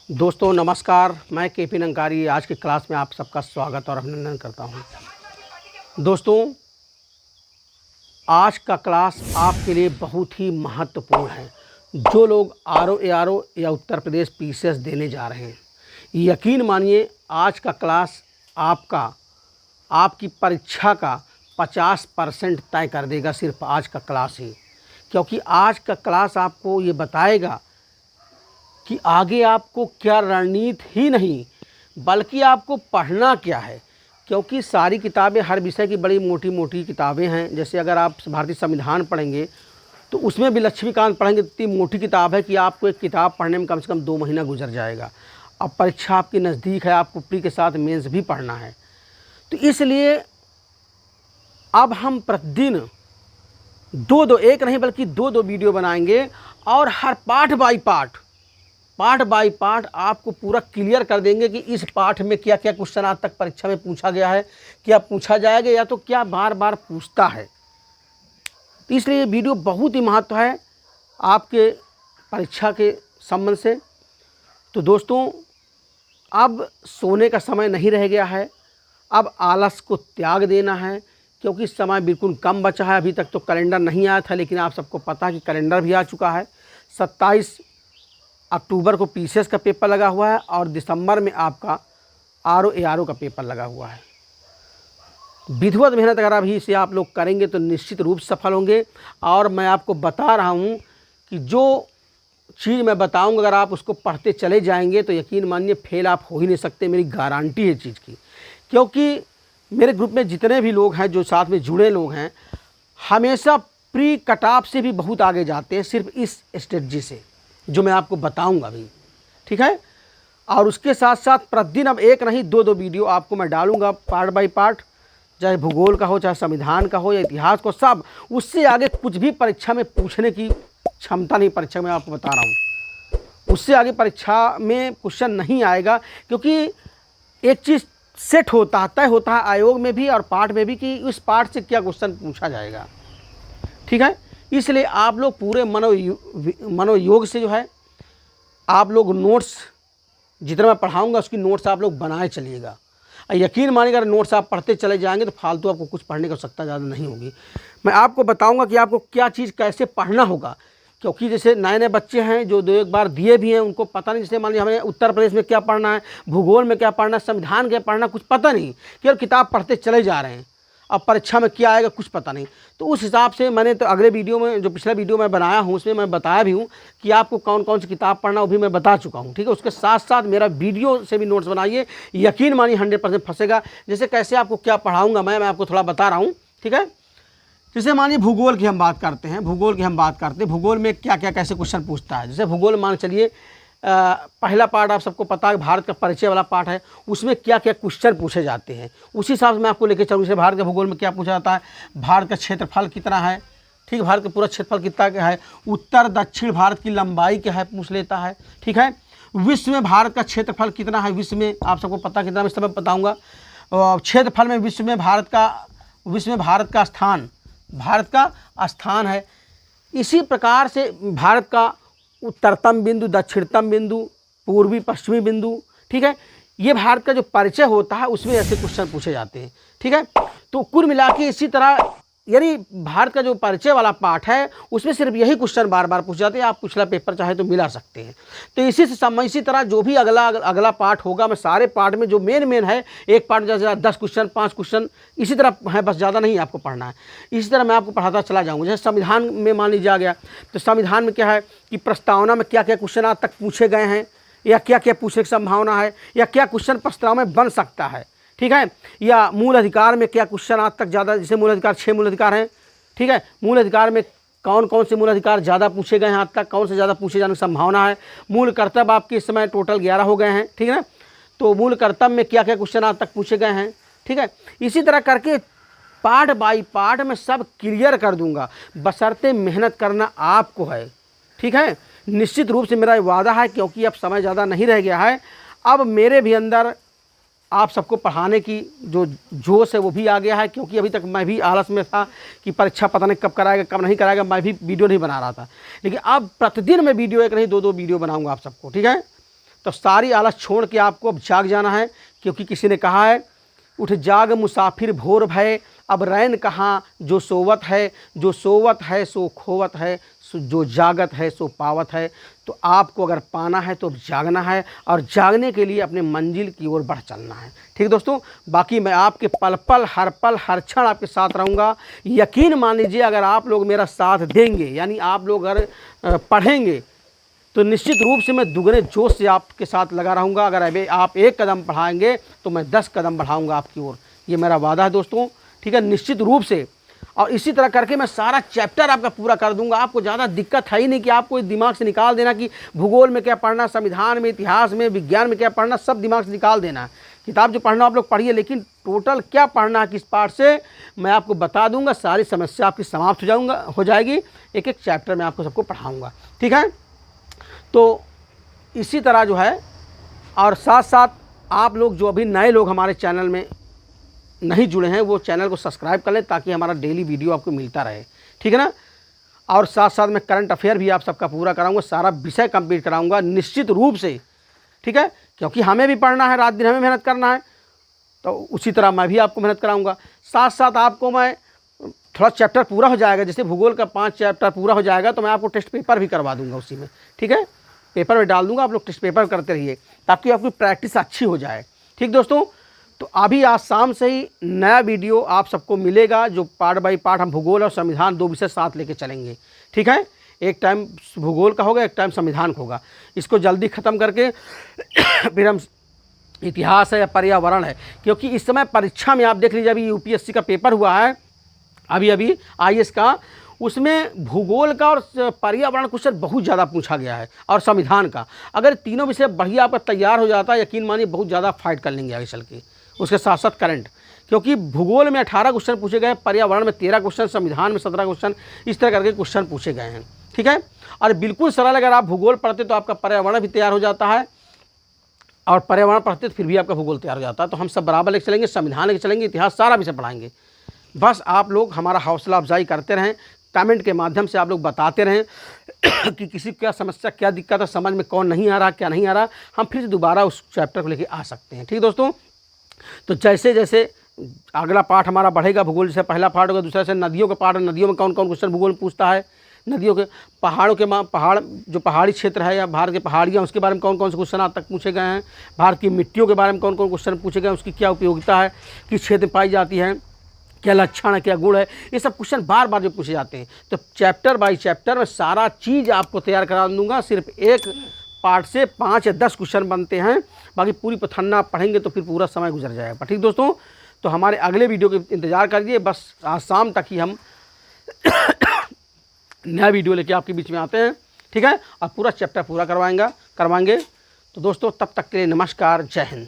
दोस्तों नमस्कार, मैं केपी नंकारी आज की क्लास में आप सबका स्वागत और अभिनंदन करता हूं। दोस्तों, आज का क्लास आपके लिए बहुत ही महत्वपूर्ण है। जो लोग आरओ या उत्तर प्रदेश पीसीएस देने जा रहे हैं, यकीन मानिए आज का क्लास आपकी परीक्षा का 50% तय कर देगा। सिर्फ आज का क्लास ही, क्योंकि आज का क्लास आपको ये बताएगा कि आगे आपको क्या रणनीति ही नहीं बल्कि आपको पढ़ना क्या है। क्योंकि सारी किताबें हर विषय की बड़ी मोटी मोटी किताबें हैं। जैसे अगर आप भारतीय संविधान पढ़ेंगे तो उसमें भी लक्ष्मीकांत पढ़ेंगे तो इतनी मोटी किताब है कि आपको एक किताब पढ़ने में कम से कम 2 महीना गुजर जाएगा। अब परीक्षा आपकी नज़दीक है, आपको प्री के साथ मेंस भी पढ़ना है, तो इसलिए अब हम प्रतिदिन एक नहीं बल्कि दो वीडियो बनाएंगे और हर पाठ बाई पाठ आपको पूरा क्लियर कर देंगे कि इस पाठ में क्या क्या क्वेश्चन आज तक परीक्षा में पूछा गया है, क्या पूछा जाएगा या तो क्या बार बार पूछता है। तो इसलिए ये वीडियो बहुत ही महत्व है आपके परीक्षा के संबंध से। तो दोस्तों, अब सोने का समय नहीं रह गया है, अब आलस को त्याग देना है, क्योंकि समय बिल्कुल कम बचा है। अभी तक तो कैलेंडर नहीं आया था, लेकिन आप सबको पता है कि कैलेंडर भी आ चुका है। 27 अक्टूबर को पीसीएस का पेपर लगा हुआ है और दिसंबर में आपका आरओ का पेपर लगा हुआ है। विधिवत मेहनत अगर अभी से आप लोग करेंगे तो निश्चित रूप से सफल होंगे। और मैं आपको बता रहा हूँ कि जो चीज़ मैं बताऊँगा अगर आप उसको पढ़ते चले जाएंगे तो यकीन मानिए फेल आप हो ही नहीं सकते, मेरी गारंटी है चीज़ की। क्योंकि मेरे ग्रुप में जितने भी लोग हैं, जो साथ में जुड़े लोग हैं, हमेशा प्री कट ऑफ से भी बहुत आगे जाते हैं, सिर्फ इस स्ट्रेटजी से जो मैं आपको बताऊंगा अभी, ठीक है। और उसके साथ साथ प्रतिदिन अब एक नहीं दो वीडियो आपको मैं डालूंगा पार्ट बाय पार्ट, चाहे भूगोल का हो, चाहे संविधान का हो या इतिहास को, सब उससे आगे कुछ भी परीक्षा में पूछने की क्षमता नहीं। परीक्षा में आपको बता रहा हूँ, उससे आगे परीक्षा में क्वेश्चन नहीं आएगा। क्योंकि एक चीज़ सेट होता है, तय होता है आयोग में भी और पाठ में भी कि उस पाठ से क्या क्वेश्चन पूछा जाएगा, ठीक है। इसलिए आप लोग पूरे मनोयोग से जो है आप लोग नोट्स जितना मैं पढ़ाऊंगा उसकी नोट्स आप लोग बनाए चलिएगा। यकीन मानिएगा अगर नोट्स आप पढ़ते चले जाएंगे तो फालतू आपको कुछ पढ़ने की आवश्यकता ज़्यादा नहीं होगी। मैं आपको बताऊंगा कि आपको क्या चीज़ कैसे पढ़ना होगा। क्योंकि जैसे नए नए बच्चे हैं जो 2 एक बार दिए भी हैं, उनको पता नहीं। जैसे मान लीजिए हमें उत्तर प्रदेश में क्या पढ़ना है, भूगोल में क्या पढ़ना है, संविधान क्या पढ़ना, कुछ पता नहीं, केवल किताब पढ़ते चले जा रहे हैं। अब परीक्षा में क्या आएगा कुछ पता नहीं। तो उस हिसाब से मैंने तो अगले वीडियो में, जो पिछला वीडियो मैं बनाया हूँ उसमें मैं बताया भी हूँ कि आपको कौन कौन सी किताब पढ़ना वो भी मैं बता चुका हूँ, ठीक है। उसके साथ साथ मेरा वीडियो से भी नोट्स बनाइए, यकीन मानिए 100% फंसेगा। जैसे कैसे आपको क्या पढ़ाऊँगा मैं आपको थोड़ा बता रहा हूँ, ठीक है। जैसे मानिए भूगोल की हम बात करते हैं, भूगोल में क्या क्या कैसे क्वेश्चन पूछता है। जैसे भूगोल मान चलिए पहला पार्ट आप सबको पता है भारत का परिचय वाला पार्ट है, उसमें क्या क्या क्वेश्चन पूछे जाते हैं उसी हिसाब से मैं आपको लेके चलूँ। जैसे भारत के भूगोल में क्या पूछा जाता है, भारत का क्षेत्रफल कितना है, ठीक है, भारत का पूरा क्षेत्रफल कितना क्या है, उत्तर दक्षिण भारत की लंबाई क्या है पूछ लेता है, ठीक है। विश्व में भारत का क्षेत्रफल कितना है, विश्व में आप सबको पता कितना, मैं इस समय बताऊँगा। क्षेत्रफल में विश्व में भारत का स्थान है। इसी प्रकार से भारत का उत्तरतम बिंदु, दक्षिणतम बिंदु, पूर्वी पश्चिमी बिंदु, ठीक है। ये भारत का जो परिचय होता है उसमें ऐसे क्वेश्चन पूछे जाते हैं, ठीक है। तो कुल मिला के इसी तरह यानी भारत का जो परिचय वाला पार्ट है उसमें सिर्फ यही क्वेश्चन बार बार पूछ जाते हैं। आप पिछला पेपर चाहे तो मिला सकते हैं। तो इसी तरह जो भी अगला पार्ट होगा, मैं सारे पार्ट में जो मेन है, एक पार्ट में जैसे 10 क्वेश्चन 5 क्वेश्चन इसी तरह है, बस ज़्यादा नहीं आपको पढ़ना है। इसी तरह मैं आपको पढ़ाता चला जाऊँगा। जैसे संविधान में मान लीजिए आ गया, तो संविधान में क्या है कि प्रस्तावना में क्या क्या क्वेश्चन आज तक पूछे गए हैं, या क्या क्या पूछने की संभावना है, या क्या क्वेश्चन प्रस्तावना में बन सकता है, ठीक है। या मूल अधिकार में क्या क्वेश्चन आज तक ज़्यादा, जैसे मूल अधिकार 6 मूल अधिकार हैं, ठीक है। मूल अधिकार में कौन कौन से मूल अधिकार ज़्यादा पूछे गए हैं आज तक, कौन से ज़्यादा पूछे जाने की संभावना है। मूल कर्तव्य आपके इस समय टोटल 11 हो गए हैं, ठीक है। तो मूल कर्तव्य में क्या क्या क्वेश्चन आज तक पूछे गए हैं, ठीक है। इसी तरह करके पार्ट बाई पार्ट में सब क्लियर कर दूंगा, बशर्ते मेहनत करना आपको है, ठीक है। निश्चित रूप से मेरा वादा है, क्योंकि अब समय ज़्यादा नहीं रह गया है। अब मेरे भी अंदर आप सबको पढ़ाने की जो जोश है वो भी आ गया है, क्योंकि अभी तक मैं भी आलस में था कि परीक्षा पता नहीं कब कराएगा कब नहीं कराएगा, मैं भी वीडियो नहीं बना रहा था। लेकिन अब प्रतिदिन मैं वीडियो एक नहीं 2 वीडियो बनाऊंगा आप सबको, ठीक है। तो सारी आलस छोड़ के आपको अब जाग जाना है, क्योंकि किसी ने कहा है उठ जाग मुसाफिर भोर भय, अब रैन कहाँ जो सोवत है, जो सोवत है सो खोवत है, जो जागत है सो पावत है। तो आपको अगर पाना है तो जागना है, और जागने के लिए अपने मंजिल की ओर बढ़ चलना है। ठीक दोस्तों, बाकी मैं आपके पल पल हर क्षण आपके साथ रहूँगा। यकीन मान लीजिए, अगर आप लोग मेरा साथ देंगे, यानी आप लोग अगर पढ़ेंगे, तो निश्चित रूप से मैं दुगने जोश से आपके साथ लगा रहूँगा। अगर अभी आप 1 कदम बढ़ाएंगे तो मैं 10 कदम बढ़ाऊँगा आपकी ओर, ये मेरा वादा है दोस्तों। ठीक है, निश्चित रूप से। और इसी तरह करके मैं सारा चैप्टर आपका पूरा कर दूंगा। आपको ज़्यादा दिक्कत है ही नहीं कि आपको इस दिमाग से निकाल देना कि भूगोल में क्या पढ़ना, संविधान में, इतिहास में, विज्ञान में क्या पढ़ना, सब दिमाग से निकाल देना है। किताब जो पढ़ना आप लोग पढ़िए, लेकिन टोटल क्या पढ़ना है किस पार्ट से मैं आपको बता दूंगा। सारी समस्या आपकी समाप्त हो जाएगी। एक एक चैप्टर में आपको सबको पढ़ाऊँगा। ठीक है, तो इसी तरह जो है, और साथ साथ आप लोग जो अभी नए लोग हमारे चैनल में नहीं जुड़े हैं, वो चैनल को सब्सक्राइब कर लें, ताकि हमारा डेली वीडियो आपको मिलता रहे। ठीक है ना। और साथ साथ मैं करंट अफेयर भी आप सबका पूरा कराऊंगा, सारा विषय कंप्लीट कराऊंगा निश्चित रूप से। ठीक है, क्योंकि हमें भी पढ़ना है, रात दिन हमें मेहनत करना है, तो उसी तरह मैं भी आपको मेहनत कराऊंगा। साथ साथ आपको मैं थोड़ा चैप्टर पूरा हो जाएगा, जैसे भूगोल का 5 चैप्टर पूरा हो जाएगा, तो मैं आपको टेस्ट पेपर भी करवा दूंगा उसी में। ठीक है, पेपर में डाल दूंगा, आप लोग टेस्ट पेपर करते रहिए, ताकि आपकी प्रैक्टिस अच्छी हो जाए। ठीक दोस्तों, तो अभी आज शाम से ही नया वीडियो आप सबको मिलेगा, जो पार्ट बाई पार्ट हम भूगोल और संविधान 2 विषय साथ लेके चलेंगे। ठीक है, एक टाइम भूगोल का होगा, एक टाइम संविधान का होगा। इसको जल्दी ख़त्म करके फिर हम इतिहास है या पर्यावरण है, क्योंकि इस समय परीक्षा में आप देख लीजिए, अभी यूपीएससी का पेपर हुआ है अभी आईएएस का, उसमें भूगोल का और पर्यावरण क्वेश्चन बहुत ज़्यादा पूछा गया है, और संविधान का। अगर तीनों विषय बढ़िया आपका तैयार हो जाता है, यकीन मानिए बहुत ज़्यादा फाइट कर लेंगे आगे चल के। उसके साथ साथ करंट, क्योंकि भूगोल में 18 क्वेश्चन पूछे गए, पर्यावरण में 13 क्वेश्चन, संविधान में 17 क्वेश्चन, इस तरह करके क्वेश्चन पूछे गए हैं। ठीक है, और बिल्कुल सरल, अगर आप भूगोल पढ़ते तो आपका पर्यावरण भी तैयार हो जाता है, और पर्यावरण पढ़ते तो फिर भी आपका भूगोल तैयार हो जाता है। तो हम सब बराबर लेके चलेंगे, संविधान लेके चलेंगे, इतिहास सारा विषय पढ़ाएंगे। बस आप लोग हमारा हौसला अफजाई करते रहें, कमेंट के माध्यम से आप लोग बताते रहें कि किसी को क्या समस्या, क्या दिक्कत है, समझ में कौन नहीं आ रहा, क्या नहीं आ रहा, हम फिर से दोबारा उस चैप्टर को लेके आ सकते हैं। ठीक दोस्तों, तो जैसे जैसे अगला पाठ हमारा बढ़ेगा, भूगोल जैसे पहला पाठ होगा, दूसरा से नदियों का पाठ, नदियों में कौन कौन क्वेश्चन भूगोल पूछता है, नदियों के, पहाड़ों के पहाड़ जो पहाड़ी क्षेत्र है या भारत के पहाड़ियाँ, उसके बारे में कौन कौन से क्वेश्चन आज तक पूछे गए हैं, भारत की मिट्टियों के बारे में कौन कौन क्वेश्चन पूछे गए हैं, उसकी क्या उपयोगिता है, किस क्षेत्र में पाई जाती है, क्या लक्षण है, क्या गुण है, ये सब क्वेश्चन बार बार जो पूछे जाते हैं। तो चैप्टर बाय चैप्टर में सारा चीज़ आपको तैयार करा दूंगा। सिर्फ एक पार्ट से 5 या 10 क्वेश्चन बनते हैं, बाकी पूरी पथन्ना आप पढ़ेंगे तो फिर पूरा समय गुजर जाएगा। ठीक दोस्तों, तो हमारे अगले वीडियो के इंतज़ार करिए। बस आज शाम तक ही हम नया वीडियो लेके आपके बीच में आते हैं। ठीक है, और पूरा चैप्टर पूरा करवाएंगे। तो दोस्तों, तब तक के लिए नमस्कार, जय हिंद।